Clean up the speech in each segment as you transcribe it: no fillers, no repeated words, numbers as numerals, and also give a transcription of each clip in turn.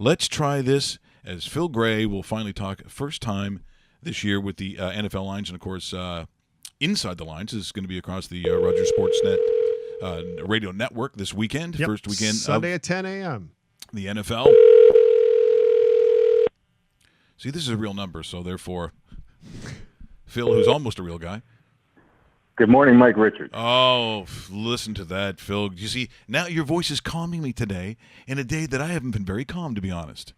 Let's try this as Phil Gray will finally talk first time this year with the NFL lines. And, of course, Inside the Lines is going to be across the Rogers Sportsnet radio network this weekend. Yep. First weekend Sunday of at 10 a.m. the NFL. See, this is a real number, so therefore, Phil, who's almost a real guy. Good morning, Mike Richards. Oh, listen to that, Phil. You see, now your voice is calming me today in a day that I haven't been very calm, to be honest.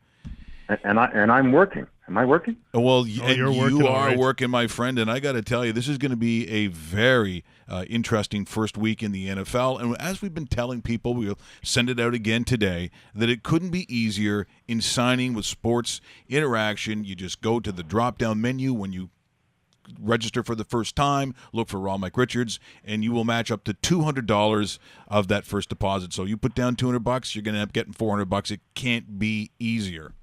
And I'm working. Am I working? Well, you're you working, all are right. working, my friend, and I got to tell you, this is going to be a very interesting first week in the NFL. And as we've been telling people, we'll send it out again today, that it couldn't be easier in signing with Sports Interaction. You just go to the drop-down menu when you register for the first time, look for Raw Mike Richards, and you will match up to $200 of that first deposit. So you put down $200, you're going to end up getting $400. It can't be easier.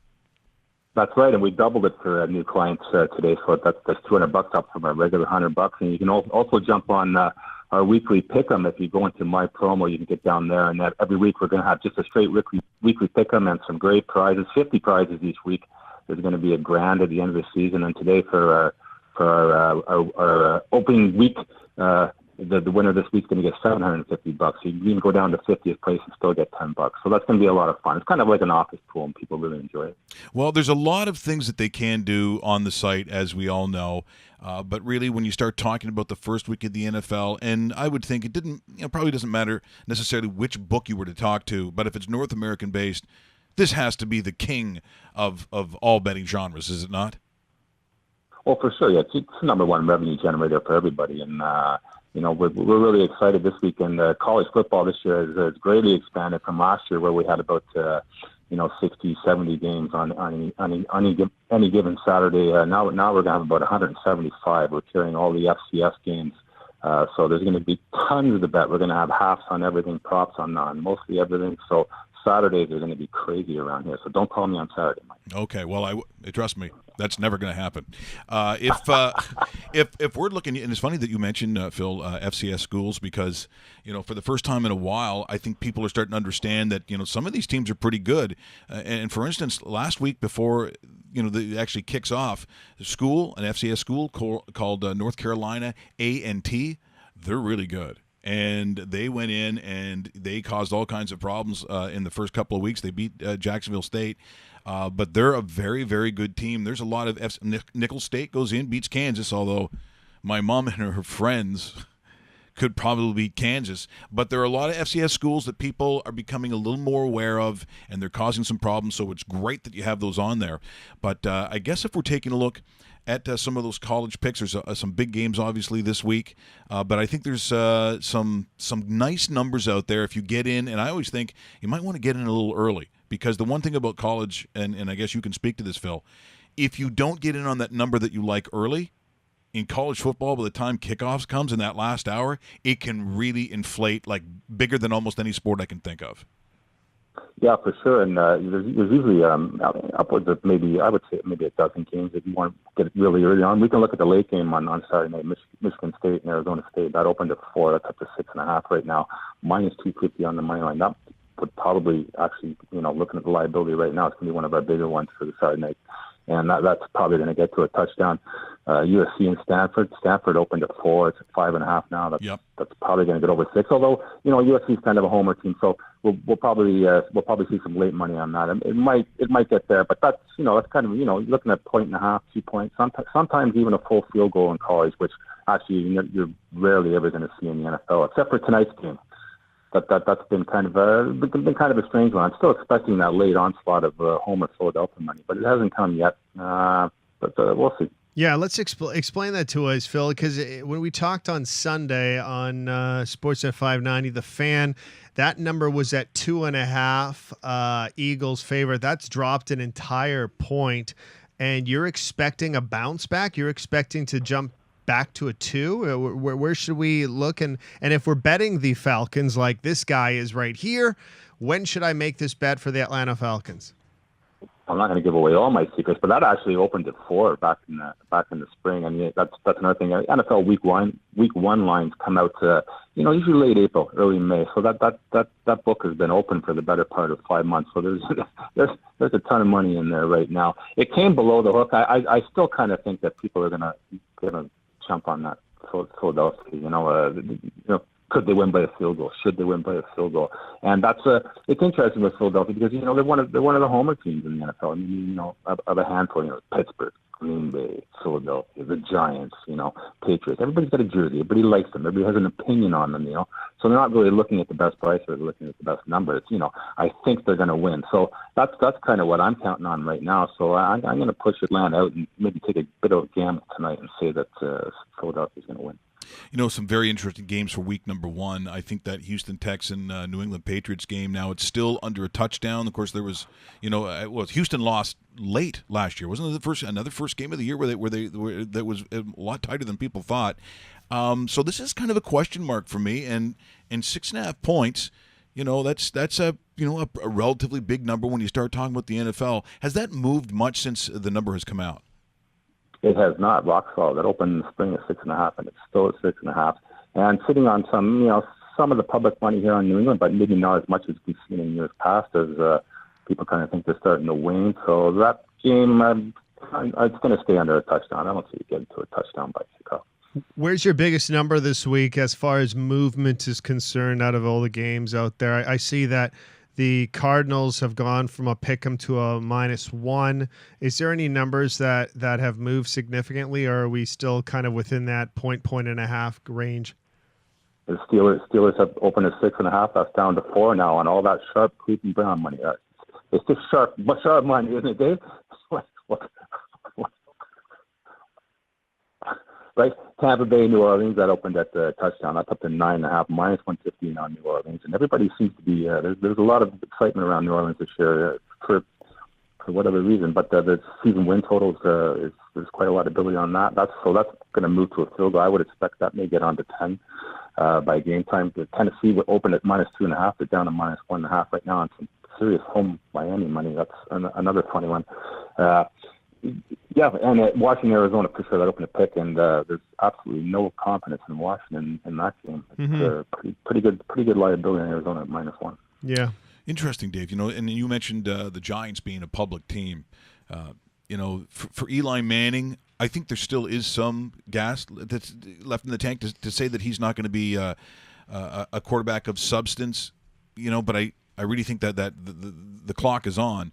That's right, and we doubled it for new clients today, so that's $200 up from our regular $100. And you can also jump on our weekly pick'em. If you go into my promo, you can get down there, and every week we're going to have just a straight weekly pick'em and some great prizes, 50 prizes each week. There's going to be $1,000 at the end of the season, and today for our opening week, the winner this week's going to get $750. So you can even go down to 50th place and still get $10. So that's going to be a lot of fun. It's kind of like an office pool, and people really enjoy it. Well, there's a lot of things that they can do on the site, as we all know. But really, when you start talking about the first week of the NFL, and I would think probably doesn't matter necessarily which book you were to talk to, but if it's North American based, this has to be the king of all betting genres, is it not? Well, for sure, yeah. It's the number one revenue generator for everybody, and we're really excited this weekend. College football this year has greatly expanded from last year, where we had about 60, 70 games on any given Saturday. Now we're going to have about 175. We're carrying all the FCS games, so there's going to be tons to bet. We're going to have halves on everything, props on mostly everything. So Saturdays are going to be crazy around here. So don't call me on Saturday, Mike. Okay, well, trust me, that's never going to happen. If we're looking, and it's funny that you mentioned, Phil, FCS schools, because for the first time in a while, I think people are starting to understand that some of these teams are pretty good. And for instance, last week before it actually kicks off, an FCS school called North Carolina A&T, they're really good. And they went in and they caused all kinds of problems in the first couple of weeks. They beat Jacksonville State, but they're a very, very good team. There's a lot of Nicholls State goes in, beats Kansas, although my mom and her friends could probably beat Kansas. But there are a lot of FCS schools that people are becoming a little more aware of, and they're causing some problems, so it's great that you have those on there. But I guess if we're taking a look at some of those college picks, there's some big games obviously this week, but I think there's some nice numbers out there if you get in, and I always think you might want to get in a little early, because the one thing about college, and I guess you can speak to this, Phil, if you don't get in on that number that you like early, in college football, by the time kickoffs comes in that last hour, it can really inflate, like bigger than almost any sport I can think of. Yeah, for sure. And there's usually upwards of maybe a dozen games if you want to get it really early on. We can look at the late game on Saturday night, Michigan State and Arizona State. That opened at 4. That's up to 6.5 right now. Minus 250 on the money line. That would probably actually, looking at the liability right now, it's going to be one of our bigger ones for the Saturday night. And that's probably going to get to a touchdown. USC and Stanford. Stanford opened at 4. It's at 5.5 now. That's probably going to get over 6. Although USC is kind of a homer team, so we'll probably see some late money on that. It might get there, but that's kind of looking at 1.5, 2 points. Sometimes even a full field goal in college, which actually you're rarely ever going to see in the NFL, except for tonight's game. That's been kind of a strange one. I'm still expecting that late onslaught of Homer Philadelphia money, but it hasn't come yet. But we'll see. Yeah, let's explain that to us, Phil, because when we talked on Sunday on Sportsnet 590, the Fan, that number was at 2.5. Eagles favorite. That's dropped an entire point, and you're expecting a bounce back. You're expecting to jump back to a 2? Where should we look? And if we're betting the Falcons, like this guy is right here, when should I make this bet for the Atlanta Falcons? I'm not going to give away all my secrets, but that actually opened at 4 back in the spring. I mean, that's another thing. NFL week one lines come out, usually late April, early May. So that book has been open for the better part of 5 months. So there's a ton of money in there right now. It came below the hook. I still kind of think that people are gonna jump on that Philadelphia. Could they win by a field goal? Should they win by a field goal? And it's interesting with Philadelphia because they're one of the homer teams in the NFL. I mean, of a handful. Pittsburgh, Green Bay, Philadelphia, the Giants, Patriots. Everybody's got a jersey. Everybody likes them. Everybody has an opinion on them. So they're not really looking at the best price or looking at the best number. It's I think they're going to win. So that's kind of what I'm counting on right now. So I'm going to push Atlanta out and maybe take a bit of a gamble tonight and say that Philadelphia's going to win. Some very interesting games for week number 1. I think that Houston Texan New England Patriots game, now it's still under a touchdown. Of course, there was, Houston lost late last year. Wasn't it another first game of the year where that was a lot tighter than people thought. So this is kind of a question mark for me. And 6.5 points, that's a relatively big number when you start talking about the NFL. Has that moved much since the number has come out? It has not. Rock solid. That opened in the spring at 6.5, and it's still at 6.5. And sitting on some of the public money here on New England, but maybe not as much as we've seen in years past, as people kind of think they're starting to wane. So that game, it's going to stay under a touchdown. I don't see it getting to a touchdown by Chicago. Where's your biggest number this week as far as movement is concerned out of all the games out there? I see that the Cardinals have gone from a pick'em to a -1. Is there any numbers that have moved significantly, or are we still kind of within that point and a half range? The Steelers have opened at 6.5. That's down to 4 now on all that sharp Cleveland Brown money. It's just sharp money, isn't it, Dave? Right? Tampa Bay, New Orleans, that opened at the touchdown. That's up to 9.5, -115 on New Orleans. And everybody seems to be, there's a lot of excitement around New Orleans this year for whatever reason. But the season win totals, there's quite a lot of ability on that. That's going to move to a field goal. I would expect that may get on to 10 by game time. The Tennessee would open at -2.5. They're down to -1.5 right now on some serious home Miami money. That's another funny one. Yeah, and Washington, Arizona, for sure, that opened a pick, and there's absolutely no confidence in Washington in that game. It's pretty good liability in Arizona at -1. Yeah. Interesting, Dave. And you mentioned the Giants being a public team. For Eli Manning, I think there still is some gas that's left in the tank to say that he's not going to be a quarterback of substance. But I really think that the clock is on.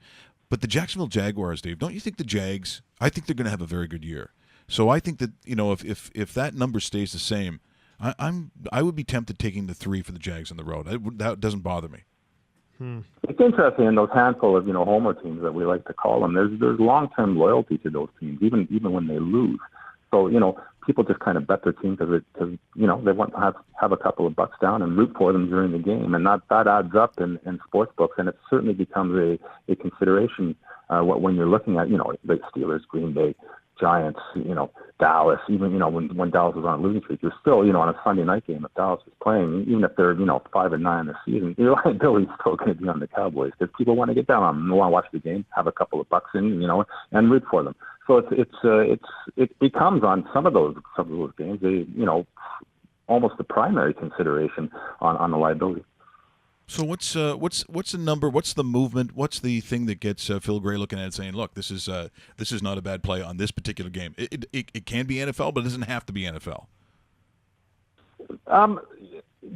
But the Jacksonville Jaguars, Dave, don't you think the Jags, I think they're going to have a very good year. So I think that, if that number stays the same, I would be tempted taking the 3 for the Jags on the road. That doesn't bother me. It's interesting in those handful of, homer teams that we like to call them. There's long-term loyalty to those teams, even when they lose. So, people just kind of bet their team because they want to have a couple of bucks down and root for them during the game. And that adds up in sports books, and it certainly becomes a consideration when you're looking at, the Steelers, Green Bay, Giants, Dallas, even, when Dallas was on a losing streak, you're still, on a Sunday night game, if Dallas is playing, even if they're, 5-9 this season, your liability is still going to be on the Cowboys because people want to get down on them. They want to watch the game, have a couple of bucks in, and root for them. So it becomes on some of those games, almost the primary consideration on the liability. So what's the number? What's the movement? What's the thing that gets Phil Gray looking at it and saying, "Look, this is not a bad play on this particular game." It can be NFL, but it doesn't have to be NFL.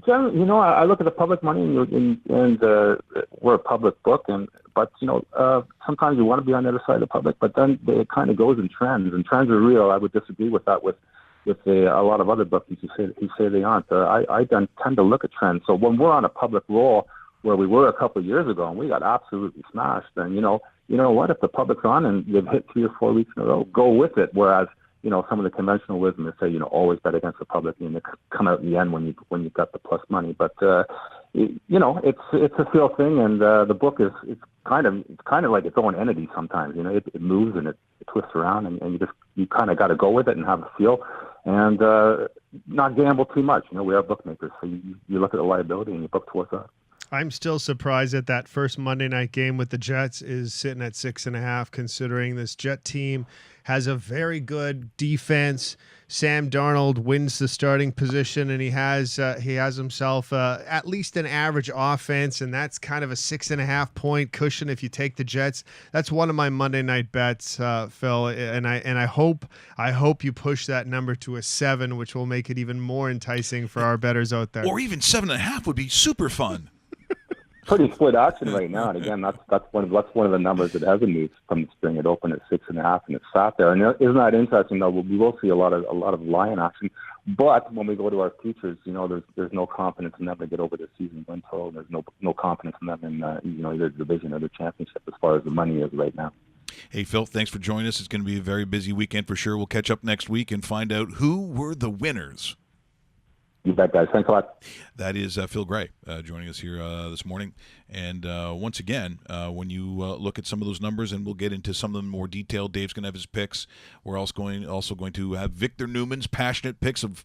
Generally, I look at the public money, and we're a public book, but sometimes you want to be on the other side of the public, but then it kind of goes in trends, and trends are real. I would disagree with that with a lot of other bookies who say they aren't. I tend to look at trends. So when we're on a public roll where we were a couple of years ago and we got absolutely smashed, then you know what? If the public's on and they've hit 3 or 4 weeks in a row, go with it. Whereas some of the conventional wisdom is say always bet against the public and you come out in the end when you've got the plus money. But it's a feel thing, and the book is it's kind of like its own entity sometimes. It moves and it twists around, and you kind of got to go with it and have a feel, and not gamble too much. We are bookmakers, so you look at the liability and you book towards that. I'm still surprised that that first Monday night game with the Jets is sitting at 6.5, considering this Jet team has a very good defense. Sam Darnold wins the starting position, and he has himself at least an average offense, and that's kind of a 6.5 point cushion if you take the Jets. That's one of my Monday night bets, Phil, and I hope you push that number to a 7, which will make it even more enticing for our bettors out there. Or even 7.5 would be super fun. Pretty split action right now, and again, that's one of the numbers that hasn't moved from the spring. It opened at 6.5, and it sat there. And isn't that interesting? Though we will see a lot of lion action, but when we go to our futures, there's no confidence in them to get over the season win total. There's no confidence in them in either the division or the championship as far as the money is right now. Hey, Phil, thanks for joining us. It's going to be a very busy weekend for sure. We'll catch up next week and find out who were the winners. You bet, guys. Thanks a lot. That is Phil Gray joining us here this morning. And once again, when you look at some of those numbers, and we'll get into some of them more detailed, Dave's going to have his picks. We're also going to have Victor Newman's passionate picks of,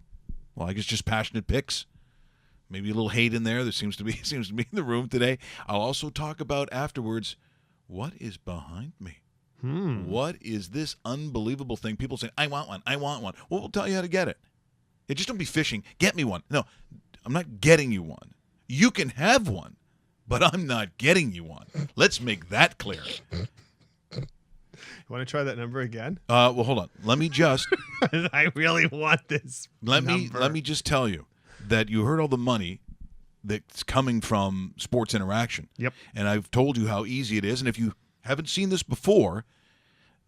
well, I guess just passionate picks. Maybe a little hate in there. There seems to be in the room today. I'll also talk about afterwards, what is behind me? What is this unbelievable thing? People say, I want one. Well, we'll tell you how to get it. Yeah, just don't be fishing. Get me one. No, I'm not getting you one. You can have one, but I'm not getting you one. Let's make that clear. You want to try that number again? Well, hold on. Let me just. I really want this. Let me just tell you that you heard all the money that's coming from Sports Interaction. Yep. And I've told you how easy it is. And if you haven't seen this before,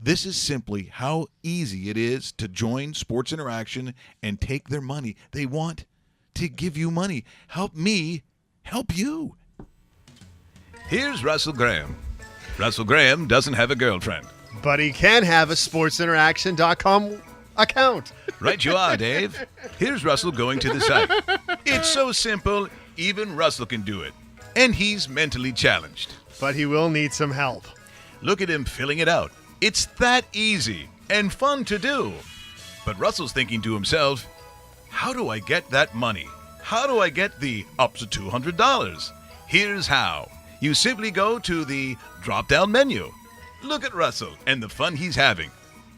this is simply how easy it is to join Sports Interaction and take their money. They want to give you money. Help me help you. Here's Russell Graham. Russell Graham doesn't have a girlfriend. But he can have a sportsinteraction.com account. Right you are, Dave. Here's Russell going to the site. It's so simple, even Russell can do it. And he's mentally challenged. But he will need some help. Look at him filling it out. It's that easy and fun to do. But Russell's thinking to himself, how do I get that money? How do I get the up to $200? Here's how. You simply go to the drop-down menu. Look at Russell and the fun he's having.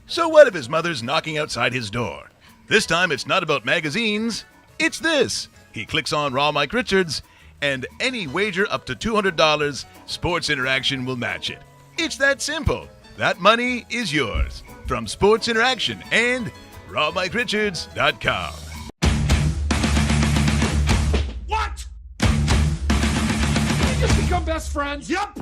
So what if his mother's knocking outside his door? This time it's not about magazines. It's this. He clicks on Raw Mike Richards, and any wager up to $200, Sports Interaction will match it. It's that simple. That money is yours from Sports Interaction and RawMikeRichards.com. What? Did we just become best friends? Yep.